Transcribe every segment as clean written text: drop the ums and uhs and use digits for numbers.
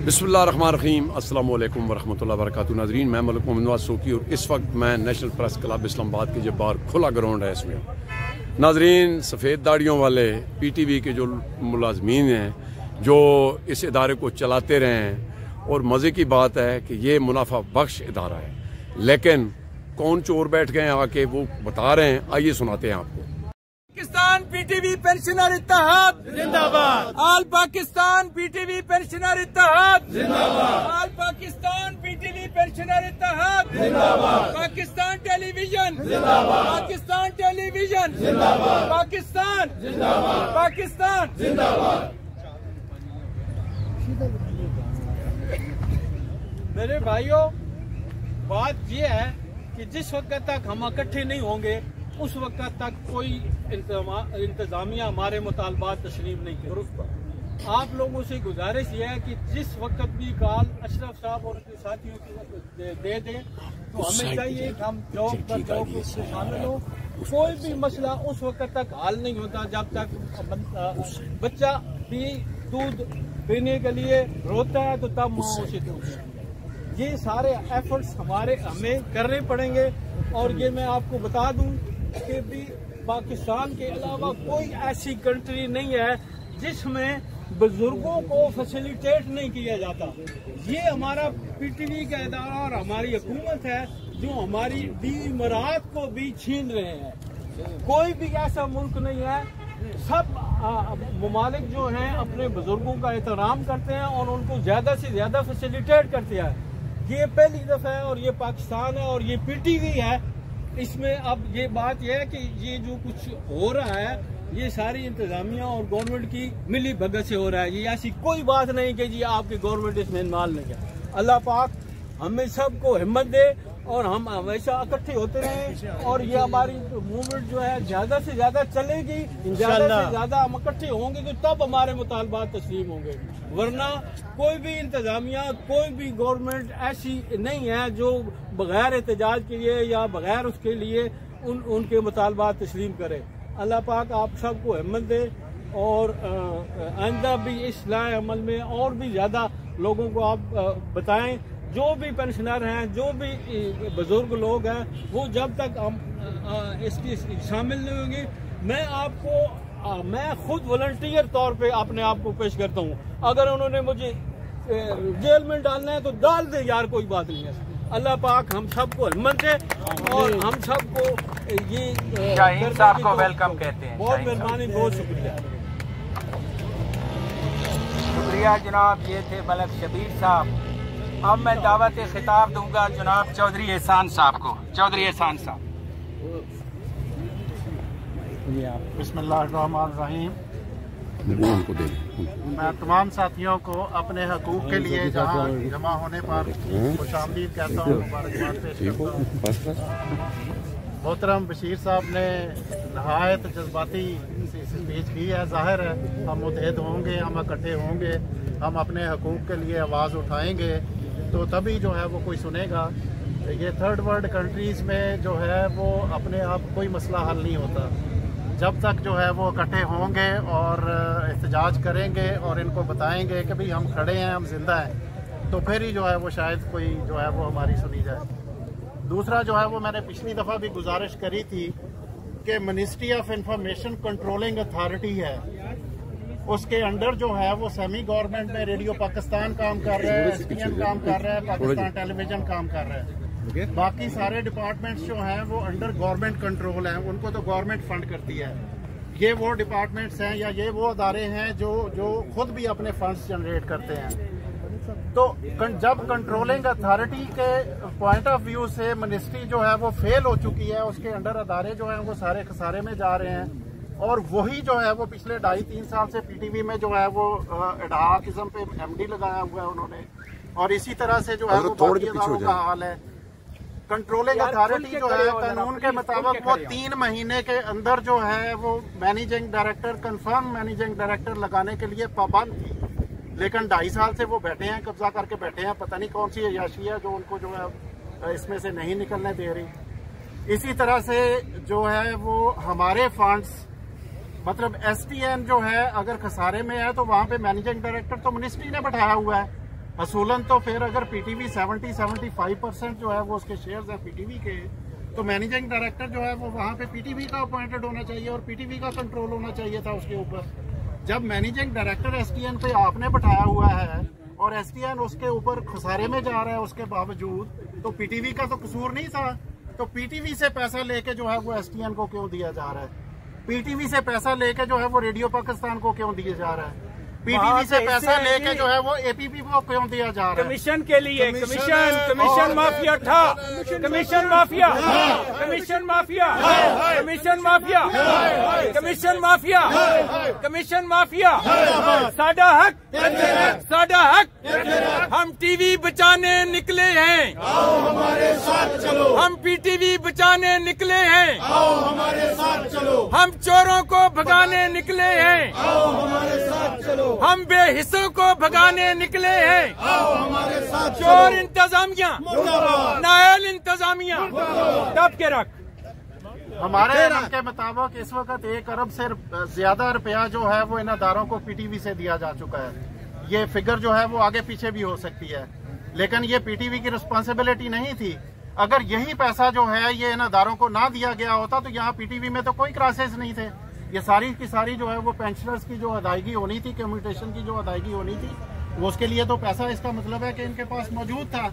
बिस्मिल्लाहिर्रहमानिर्रहीम अस्सलाम वालेकुम वरहमतुल्लाहि वबरकातुहू। नाज़रीन, मैं मलिक मोहम्मद नवाज सोकी और इस वक्त मैं नेशनल प्रेस क्लब इस्लामाबाद के जो बाहर खुला ग्राउंड है इसमें नाज़रीन सफ़ेद दाढ़ियों वाले PTV के जो मुलाजमीन हैं जो इस इदारे को चलाते रहे हैं, और मज़े की बात है कि ये मुनाफा बख्श इदारा है, लेकिन कौन चोर बैठ गए आके वो बता रहे हैं। आइए सुनाते हैं आपको। पाकिस्तान PTV पेंशनर इत्तेहाद जिंदाबाद। आल पाकिस्तान PTV पेंशनर इत्तेहाद जिंदाबाद। आल पाकिस्तान PTV पेंशनर इत्तेहाद जिंदाबाद। पाकिस्तान टेलीविजन जिंदाबाद। पाकिस्तान टेलीविजन जिंदाबाद। पाकिस्तान जिंदाबाद। पाकिस्तान जिंदाबाद। मेरे भाइयों, बात ये है कि जिस वक्त तक हम इकट्ठे नहीं होंगे उस वक्त तक कोई इंतजामिया हमारे मुतालबात तस्लीम नहीं करेगी। आप लोगों से गुजारिश ये है कि जिस वक्त भी कॉल अशरफ साहब और उनके साथियों को दे दें तो हमें चाहिए कि हम चौक पर चौक से शामिल हो। कोई भी मसला उस वक्त तक हल नहीं होता जब तक बच्चा भी दूध पीने के लिए रोता है तो तब माँ उसे दूध। ये सारे एफर्ट्स हमें करने पड़ेंगे। और ये मैं आपको बता दूं कि भी पाकिस्तान के अलावा कोई ऐसी कंट्री नहीं है जिसमें बुजुर्गों को फैसिलिटेट नहीं किया जाता। ये हमारा PTV का इदारा और हमारी हुकूमत है जो हमारी बीमारात को भी छीन रहे हैं। कोई भी ऐसा मुल्क नहीं है, सब ममालिक जो हैं अपने बुजुर्गों का एहतराम करते हैं और उनको ज्यादा से ज्यादा फैसिलिटेट करते हैं। ये पहली दफा है और ये पाकिस्तान है और ये PTV है। इसमें अब ये बात यह है कि ये जो कुछ हो रहा है ये सारी इंतजामिया और गवर्नमेंट की मिली भगत से हो रहा है। ये ऐसी कोई बात नहीं कि जी आपकी गवर्नमेंट इसमें इन्वॉल्व नहीं है। अल्लाह पाक हमें सबको हिम्मत दे और हम हमेशा इकट्ठे होते रहें और ये हमारी मूवमेंट जो है ज्यादा से ज्यादा चलेगी। ज्यादा से ज्यादा हम इकट्ठे होंगे तो तब हमारे मुतालबात तस्लीम होंगे, वरना कोई भी इंतजामिया कोई भी गवर्नमेंट ऐसी नहीं है जो बगैर एहतजाज के लिए या बगैर उसके लिए उनके मुतालबात तस्लीम करे। अल्लाह पाक आप सबको हिम्मत दे और आइंदा भी इस लाए अमल में और भी ज्यादा लोगों को आप बताएं। जो भी पेंशनर हैं, जो भी बुजुर्ग लोग हैं, वो जब तक हम इसकी शामिल नहीं होंगे, मैं खुद वॉलंटियर तौर पे अपने आप को पेश करता हूँ। अगर उन्होंने मुझे जेल में डालना है तो डाल दे यार, कोई बात नहीं है। अल्लाह पाक हम सबको हिम्मत दे और हम सबको ये शाहीन साहब को वेलकम कहते हैं। बहुत मेहरबानी, बहुत शुक्रिया। शुक्रिया जनाब। ये थे मलिक शबीर साहब। अब मैं दावत खिताब दूंगा जनाब चौधरी एहसान साहब को। चौधरी एहसान साहब। बिस्मिल्लाहिर्रहमानिर्रहीम। मैं तमाम साथियों को अपने हकूक के लिए जहाँ जमा होने पर खुशामदीद कहता हूँ, मुबारकबाद पेश करता हूँ। मोहतरम बशीर साहब ने नहायत जज्बाती स्पीच की है। जाहिर है हम मुतहद होंगे, हम इकट्ठे होंगे, हम अपने हकूक के लिए आवाज़ उठाएंगे तो तभी जो है वो कोई सुनेगा। ये थर्ड वर्ल्ड कंट्रीज़ में जो है वो अपने आप कोई मसला हल नहीं होता। जब तक जो है वो इकट्ठे होंगे और एहतजाज करेंगे और इनको बताएंगे कि भाई हम खड़े हैं, हम जिंदा हैं, तो फिर ही जो है वो शायद कोई जो है वो हमारी सुनी जाए। दूसरा जो है वो मैंने पिछली दफ़ा भी गुजारिश करी थी कि ministry of information controlling authority है, उसके अंडर जो है वो सेमी गवर्नमेंट में रेडियो पाकिस्तान काम कर रहा है, SPN काम कर रहा है, पाकिस्तान टेलीविजन काम कर रहा है। बाकी सारे डिपार्टमेंट्स जो हैं वो अंडर गवर्नमेंट कंट्रोल हैं, उनको तो गवर्नमेंट फंड करती है। ये वो डिपार्टमेंट्स हैं या ये वो अदारे हैं जो खुद भी अपने फंड्स जनरेट करते हैं। तो जब कंट्रोलिंग अथॉरिटी के पॉइंट ऑफ व्यू से मिनिस्ट्री जो है वो फेल हो चुकी है, उसके अंडर अदारे जो हैं वो सारे खसारे में जा रहे हैं। और वही जो है वो पिछले 2.5-3 साल से PTV में जो है वो एडहा किस्म पे MD लगाया हुआ है उन्होंने, और इसी तरह से जो है वो बाकी अदारों का हाल है। कंट्रोलिंग अथॉरिटी जो है कानून के मुताबिक वो 3 महीने के अंदर जो है वो managing director, confirm managing director लगाने के लिए पाबंद थी, लेकिन 2.5 साल से वो बैठे हैं, कब्जा करके बैठे हैं। पता नहीं कौन सी अयाशी है जो उनको जो है इसमें से नहीं निकलने दे रही। इसी तरह से जो है वो हमारे फंड्स मतलब STN जो है अगर खसारे में है तो वहाँ पे मैनेजिंग डायरेक्टर तो मिनिस्ट्री ने बैठाया हुआ है, असूलन तो फिर अगर पीटीवी 70-75% जो है वो उसके शेयर्स हैं पीटीवी के, तो मैनेजिंग डायरेक्टर जो है वो वहाँ पे पीटीवी का अपॉइंटेड होना चाहिए और पीटीवी का कंट्रोल होना चाहिए था उसके ऊपर। जब मैनेजिंग डायरेक्टर एसटीएन पे आपने बैठाया हुआ है और एसटीएन उसके ऊपर खसारे में जा रहा है उसके बावजूद, तो पीटीवी का तो कसूर नहीं था। तो पीटीवी से पैसा लेके जो है वो एसटीएन को क्यों दिया जा रहा है? पीटीवी से पैसा लेके जो है वो रेडियो पाकिस्तान को क्यों दिया जा रहा है? पीटीवी से पैसा लेके जो है वो एपीपी को क्यों दिया जा रहा है? कमीशन के लिए कमीशन माफिया था, commission mafia, commission mafia, commission mafia, commission mafia, commission mafia. साडा हक, साडा हक। हम टीवी बचाने निकले हैं, आओ हमारे साथ चलो। हम पीटीवी बचाने निकले हैं, आओ हमारे साथ चलो। हम चोरों को भगाने निकले हैं, आओ हमारे साथ चलो। हम बेहिस्सों को भगाने निकले हैं, आओ हमारे साथ चलो। चोर इंतजामिया, मुर्दाबाद। नायल इंतजामिया, दब के रख। हमारे इल्म के मुताबिक इस वक्त 1 अरब से ज्यादा रुपया जो है वो इन अदारों को पीटीवी से दिया जा चुका है। ये फिगर जो है वो आगे पीछे भी हो सकती है, लेकिन ये पीटीवी की रिस्पॉन्सिबिलिटी नहीं थी। अगर यही पैसा जो है ये इन अदारों को ना दिया गया होता तो यहाँ पीटीवी में तो कोई क्राइसिस नहीं थे। ये सारी की सारी जो है वो पेंशनर्स की जो अदायगी होनी थी, कम्यूटेशन की जो अदायगी होनी थी, वो उसके लिए तो पैसा, इसका मतलब है कि इनके पास मौजूद था।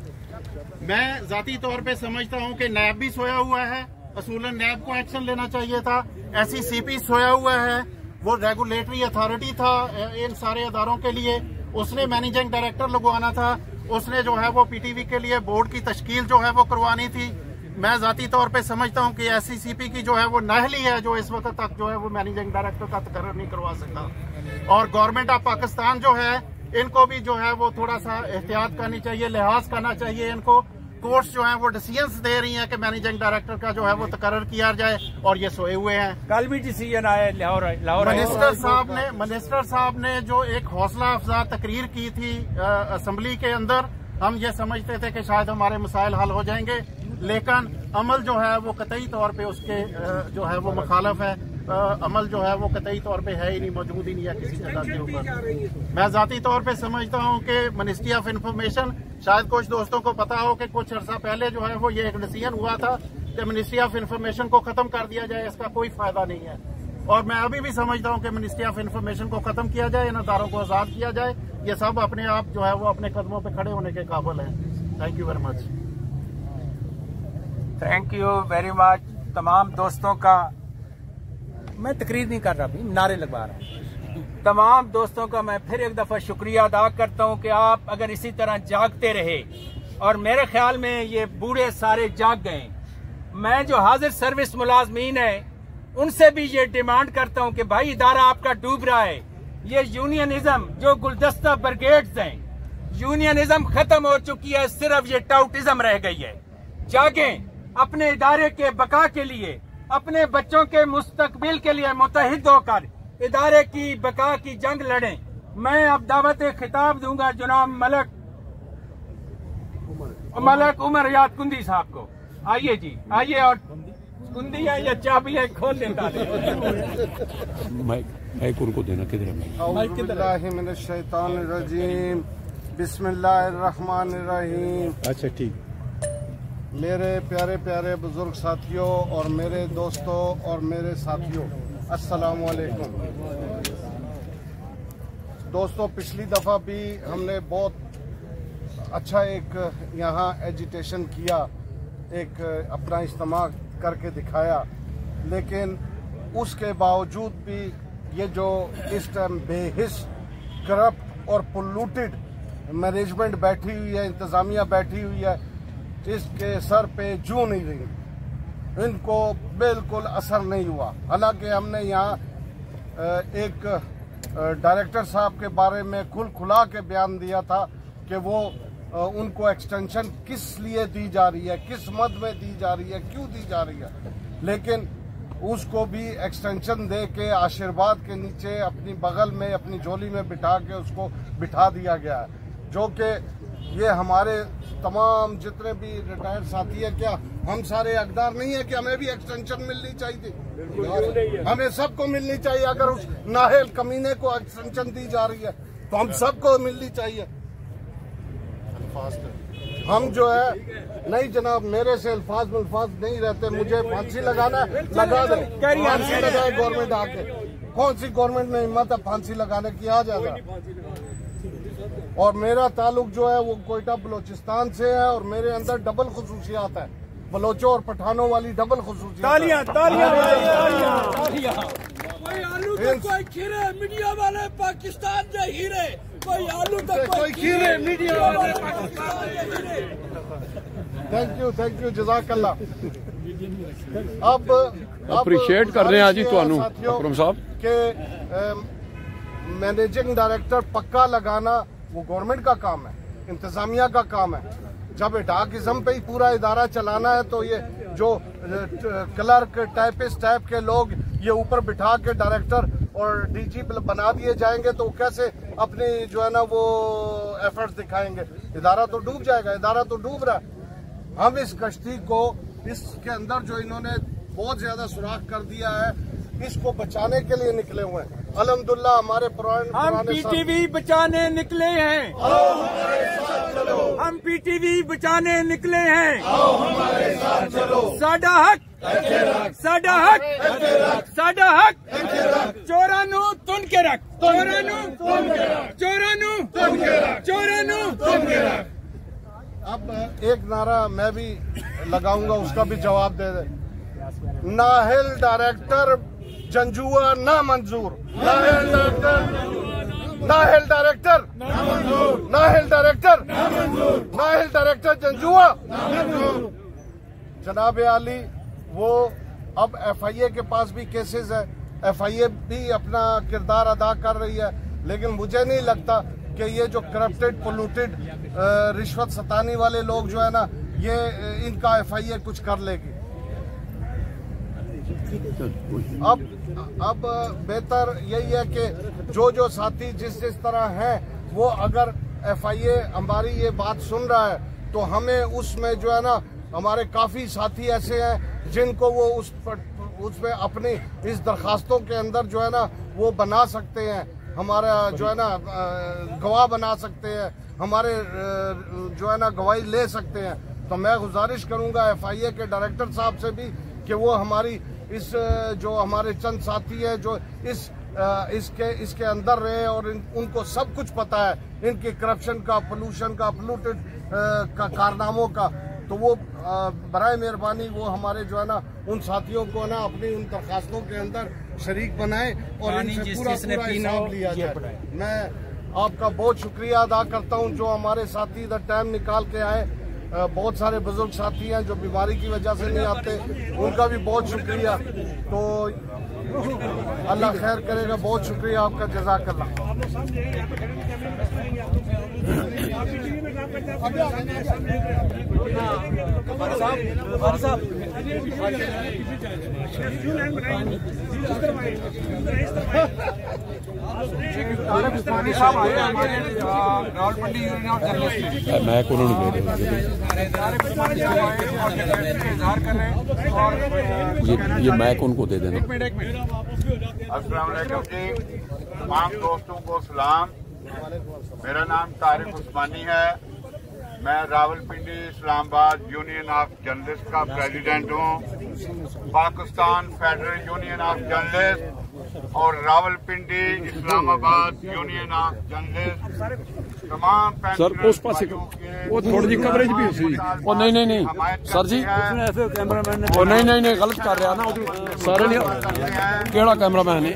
मैं जाती तौर पे समझता हूँ कि नैब भी सोया हुआ है, असूलन नैब को एक्शन लेना चाहिए था। एसईसीपी सोया हुआ है, वो रेगुलेटरी अथॉरिटी था इन सारे अदारों के लिए, उसने मैनेजिंग डायरेक्टर लगवाना था, उसने जो है वो पीटीवी के लिए बोर्ड की तश्कील जो है वो करवानी थी। मैं जाती तौर पे समझता हूँ कि एसईसीपी की जो है वो नाअहली है जो इस वक्त तक जो है वो मैनेजिंग डायरेक्टर का तकर्रर नहीं करवा सका। और गवर्नमेंट ऑफ पाकिस्तान जो है इनको भी जो है वो थोड़ा सा एहतियात करनी चाहिए, लिहाज करना चाहिए इनको। कोर्ट्स जो हैं वो डिसीजंस दे रही हैं कि मैनेजिंग डायरेक्टर का जो है वो तकर्रर किया जाए और ये सोए हुए हैं। कल भी डिसीजन आया लाहौर। मिनिस्टर साहब ने जो एक हौसला अफजा तकरीर की थी असम्बली के अंदर, हम ये समझते थे कि शायद हमारे मसाइल हल हो जाएंगे, लेकिन अमल जो है वो कतई तौर पे उसके जो है वो मुखालफ है। अमल जो है वो कतई तौर पे है ही नहीं, मौजूद ही नहीं है किसी जगह के ऊपर। मैं जाती तौर पे समझता हूँ कि मिनिस्ट्री ऑफ इंफॉर्मेशन, शायद कुछ दोस्तों को पता हो कि कुछ अर्सा पहले जो है वो ये एक डिसीजन हुआ था कि मिनिस्ट्री ऑफ इंफॉर्मेशन को खत्म कर दिया जाए, इसका कोई फायदा नहीं है। और मैं अभी भी समझता हूँ कि मिनिस्ट्री ऑफ इंफॉर्मेशन को खत्म किया जाए, इन अदारों को आजाद किया जाए। ये सब अपने आप जो है वो अपने कदमों पर खड़े होने के काबिल है। Thank you very much. Thank you very much तमाम दोस्तों का। मैं तकरीर नहीं कर रहा, भी नारे लगवा रहा हूँ। तमाम दोस्तों का मैं फिर एक दफा शुक्रिया अदा करता हूँ कि आप अगर इसी तरह जागते रहे, और मेरे ख्याल में ये बूढ़े सारे जाग गए। मैं जो हाजिर सर्विस मुलाजमीन है उनसे भी ये डिमांड करता हूँ कि भाई इदारा आपका डूब रहा है। ये यूनियनिज्म जो गुलदस्ता ब्रिगेड्स हैं, यूनियनिज्म खत्म हो चुकी है, सिर्फ ये टाउटिज्म रह गई है। जागें, अपने इदारे के बका के लिए, अपने बच्चों के मुस्तकबिल के लिए मुत्तहिद होकर इदारे की बका की जंग लड़ें। मैं अब दावत खिताब दूंगा जनाब मलक उमर याद कुंदी साहब को। आइए जी, आइए। और कुंदी है या चाबी है, खोल लेता है। माइक उनको देना, किधर है? बिस्मिल्लाहिर्रहमानिर्रहीम। अच्छा ठीक। मेरे प्यारे प्यारे बुजुर्ग साथियों और मेरे दोस्तों और मेरे साथियों, अस्सलाम वालेकुम। दोस्तों, पिछली दफ़ा भी हमने बहुत अच्छा एक यहाँ एजिटेशन किया, एक अपना इज्तिमा करके दिखाया, लेकिन उसके बावजूद भी ये जो इस टाइम बेहिस, करप्ट और पोल्यूटेड मैनेजमेंट बैठी हुई है, इंतज़ामिया बैठी हुई है, इसके सर पे जू नहीं रही, इनको बिल्कुल असर नहीं हुआ। हालांकि हमने यहाँ एक डायरेक्टर साहब के बारे में खुला के बयान दिया था कि वो उनको एक्सटेंशन किस लिए दी जा रही है, किस मद में दी जा रही है, क्यों दी जा रही है, लेकिन उसको भी एक्सटेंशन दे के आशीर्वाद के नीचे अपनी बगल में, अपनी झोली में बिठा के उसको बिठा दिया गया है। जो कि ये हमारे तमाम जितने भी रिटायर्ड साथी है, क्या हम सारे हकदार नहीं है कि हमें भी एक्सटेंशन मिलनी चाहिए? हमें सबको मिलनी चाहिए। अगर उस नाहेल कमीने को एक्सटेंशन दी जा रही है तो हम सबको मिलनी चाहिए। फास्ट। हम जो है नहीं जनाब, मेरे से अल्फाज मुल्फाज नहीं रहते। मुझे फांसी लगाना है, लगा दे, फांसी लगाए गवर्नमेंट आके। कौन सी गवर्नमेंट में हिम्मत है फांसी लगाने की? आ जाएगा। और मेरा ताल्लुक जो है वो कोयटा बलोचिस्तान से है और मेरे अंदर डबल खुसूसियात है, बलोचों और पठानों वाली डबल खुसूसियात। तालियां तालियां तालियां। कोई आलू तो कोई खीरे, मीडिया वाले पाकिस्तान से हीरे। कोई आलू तो कोई खीरे, मीडिया वाले पाकिस्तान से हीरे। थैंक यू जज़ाकल्लाह। अब अप्रिशिएट कर रहे हैं जी ਤੁਹਾਨੂੰ अकरम साहब के मैनेजिंग डायरेक्टर पक्का लगाना वो गवर्नमेंट का काम है, इंतजामिया का काम है। जब डाकिज्म पे ही पूरा इदारा चलाना है तो ये जो क्लर्क टाइपिस्ट टाइप के लोग ये ऊपर बिठा के डायरेक्टर और डीजी बना दिए जाएंगे तो कैसे अपनी जो है ना वो एफर्ट्स दिखाएंगे? इदारा तो डूब जाएगा, इदारा तो डूब रहा है। हम इस कश्ती को इसके अंदर जो इन्होंने बहुत ज्यादा सुराख कर दिया है, इसको बचाने के लिए निकले हुए हैं। अल्हम्दुलिल्लाह हमारे हम पीटीवी बचाने निकले हैं। हम पीटीवी बचाने निकले हैं। साडा हक, साडा हक, साडा हक। चोरां नूं तुन के रख, चोरां नूं तुन के रख, चोरां नूं तुन के रख, चोरां नूं तुन के रख। अब एक नारा मैं भी लगाऊंगा, उसका भी जवाब दे दे। नाहिल डायरेक्टर जंजुआ ना मंजूर। Nahil director, Nahil director, Nahil director, Nahil director Janjua. जनाब आली वो अब FIA के पास भी केसेस है, FIA भी अपना किरदार अदा कर रही है, लेकिन मुझे नहीं लगता कि ये जो करप्टेड पोल्यूटेड रिश्वत सतानी वाले लोग जो है ना, ये इनका FIA कुछ कर लेगी। अब बेहतर यही है कि जो साथी जिस तरह हैं वो अगर FIA हमारी ये बात सुन रहा है तो हमें उसमें जो है ना, हमारे काफी साथी ऐसे हैं जिनको वो उसमें अपनी इस दरखास्तों के अंदर जो है ना वो बना सकते हैं, हमारा जो है ना गवाह बना सकते हैं, हमारे जो है ना गवाही ले सकते हैं। तो मैं गुजारिश करूंगा FIA के डायरेक्टर साहब से भी कि वो हमारी इस जो हमारे चंद साथी है जो इसके अंदर रहे और उनको सब कुछ पता है इनके करप्शन का, पोल्यूशन का, पोल्यूटेड का कारनामों का, तो वो बराए मेहरबानी वो हमारे जो है ना उन साथियों को ना अपनी उन दरखास्तों के अंदर शरीक बनाए और इनसे पूरा हिसाब लिया जाए। मैं आपका बहुत शुक्रिया अदा करता हूँ जो हमारे साथी इधर टाइम निकाल के आए। बहुत सारे बुजुर्ग साथी हैं जो बीमारी की वजह से नहीं आते, उनका भी बहुत शुक्रिया। तो अल्लाह खैर करेगा, बहुत शुक्रिया आपका, जज़ाकल्लाह। मैं को ये मैक उनको दे देना। अस्सलाम वालेकुम जी, तमाम दोस्तों को सलाम। मेरा नाम तारिक उस्मानी है। मैं Rawalpindi Islamabad union of journalist का प्रेसिडेंट हूँ। Pakistan federal union of journalist और Rawalpindi Islamabad union of journalist तमाम सर उस पास वो थोड़ी जी कवरेज भी हुई। और नहीं सर जी, वो नहीं गलत कर रहा ना सारे ने। केड़ा कैमरामैन है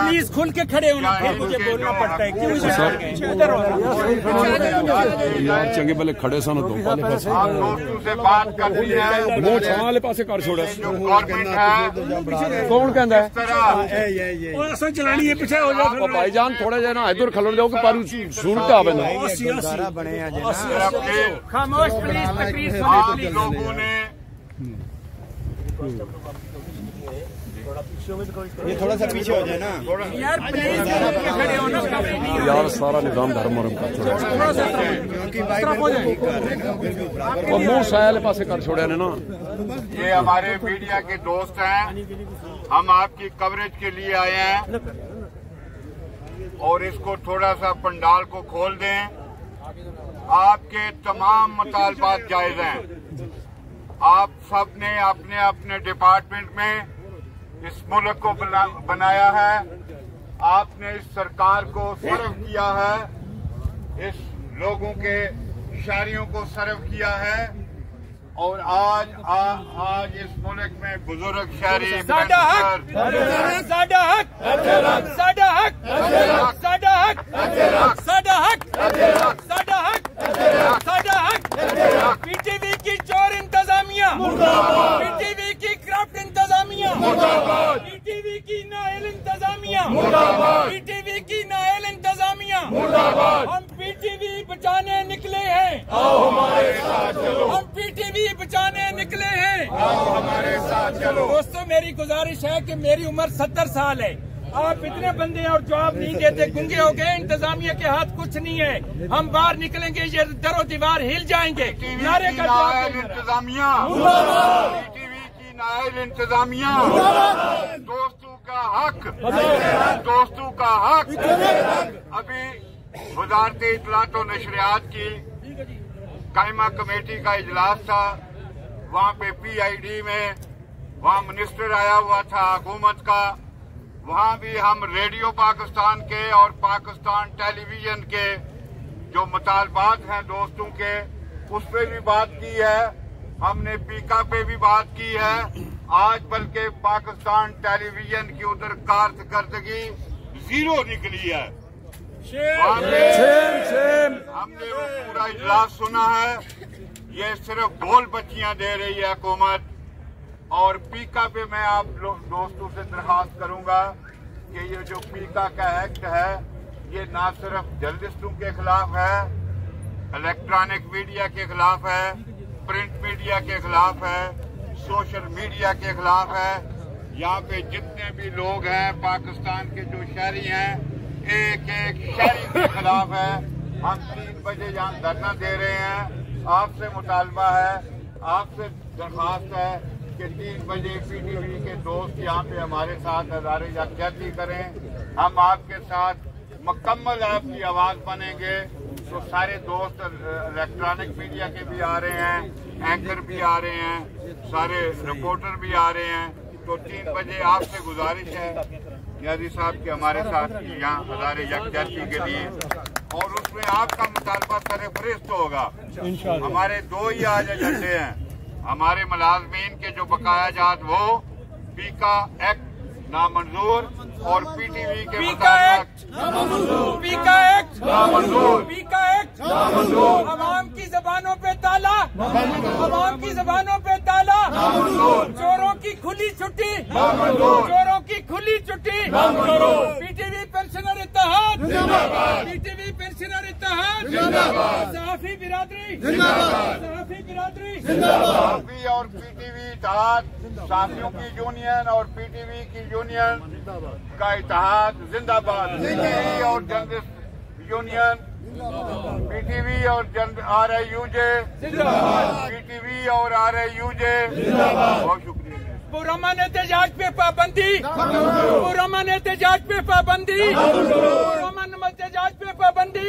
प्लीज खुल के खड़े होना, फिर मुझे बोलना पड़ता है क्यों यार चंगे भले खड़े सन दो वाले पासे दोस्तों से बात करनी है। वो वाले पासे कर छोड़ा। कौन कहता है चलानी है, पीछे हो जाओ भाईजान, थोड़ा जा ना इधर खलोड़ जाओ पर सुनते आवे ना। खामोश प्लीज, तकरीर आप लोगों ने ये थोड़ा सा पीछे हो जाए ना यार, प्लीज खड़े होना यार। सारा निजाम धर्म का वो मुंह साले पासे कर छोड़े ने ना। ये हमारे मीडिया के दोस्त हैं, हम आपकी कवरेज के लिए आए हैं और इसको थोड़ा सा पंडाल को खोल दें आपके तमाम मुतालबात जायज हैं। आप सब ने अपने अपने डिपार्टमेंट में इस मुल्क को बनाया है। आपने इस सरकार को सर्व किया है, इस लोगों के शायरियों को सर्व किया है। और आज इस मुल्क में बुजुर्ग शहरी साडा हक, साडा हक, साडा हक, साडा हक, साडा हक, साडा हक, साडा हक, पीटीवी की चोर इंतजामिया, पीटीवी की करप्ट इंतजामिया, पीटीवी की नाअहल इंतजामिया, पीटीवी की नाअहल इंतजामिया। हम पीटीवी बचाने निकले हैं, हम पीटीवी बचाने निकले हैं, हमारे साथ चलो। दोस्तों, मेरी गुजारिश है कि मेरी उम्र 70 साल है, आप इतने बंदे हैं और जवाब नहीं देते, गुंगे हो गए, इंतजामिया के हाथ कुछ नहीं है। हम बाहर निकलेंगे, ये दरो दीवार हिल जाएंगे। नारे का जवाब इंतजामिया, पीटीवी की नाअहल इंतजामिया, दोस्तों का हक, दोस्तों का हक। अभी वजारत इत्तलात और नशरियात की कायमा कमेटी का इजलास था, वहाँ पे PID में वहाँ मिनिस्टर आया हुआ था हुकूमत का। वहाँ भी हम रेडियो पाकिस्तान के और पाकिस्तान टेलीविजन के जो मुतालबात हैं दोस्तों के, उस पर भी बात की है। हमने पीका पे भी बात की है। आज बल्कि पाकिस्तान टेलीविजन की उधर कारकर्दगी 0 निकली है। हमने वो पूरा इजलास सुना है। ये सिर्फ बोल बच्चियां दे रही है हुकूमत। और पीका पे मैं आप दोस्तों से दरखास्त करूंगा कि ये जो पीका का एक्ट है, ये ना सिर्फ जर्नलिस्टों के खिलाफ है, इलेक्ट्रॉनिक मीडिया के खिलाफ है, प्रिंट मीडिया के खिलाफ है, सोशल मीडिया के खिलाफ है। यहाँ पे जितने भी लोग हैं पाकिस्तान के जो शहरी हैं, एक एक शहरी के खिलाफ है। हम 3 बजे यहाँ धरना दे रहे हैं। आपसे मुतालबा है, आपसे दरखास्त है कि 3 बजे PTV के दोस्त यहाँ पे हमारे साथ हज़ारे यकजहती करें। हम आपके साथ मुकम्मल आपकी आवाज़ बनेंगे। तो सारे दोस्त इलेक्ट्रॉनिक मीडिया के भी आ रहे हैं, एंकर भी आ रहे हैं, सारे रिपोर्टर भी आ रहे हैं। तो 3 बजे आपसे गुजारिश है नियाज़ी साहब के हमारे साथ यहाँ हज़ारे यकजहती के लिए, और उसमें आपका मुतालबा सरफरिस्त होगा। हमारे 2 ही आज एजेंडे हैं। हमारे मुलाजमीन के जो बकाया जात वो पीका एक्ट नामंजूर और PTV के पीका एक्ट नामंजूर, पीका एक्ट नामंजूर, पीका एक्ट नामंजूर। अवाम की जबानों पे ताला, अवाम की जबानों पे ताला, चोरों की खुली छुट्टी, चोरों की खुली छुट्टी। PTV पेंशनर इत्तेहाद, PTV पेंशनर इत्तेहाद, सहाफी बिरादरी, सहाफी बिरादरी, सहाफी और PTV इत्तेहाद, सहाफियों की यूनियन और PTV की यूनियन का इत्तेहाद जिंदाबाद। PTV और जर्नलिस्ट यूनियन, PTV और RIUJ, PTV और RIUJ, बहुत शुक्रिया। पुरअमन एहतजाज पे पाबंदी, पुरअमन एहतजाज पे पाबंदी, पुरअमन एहतजाज पे पाबंदी।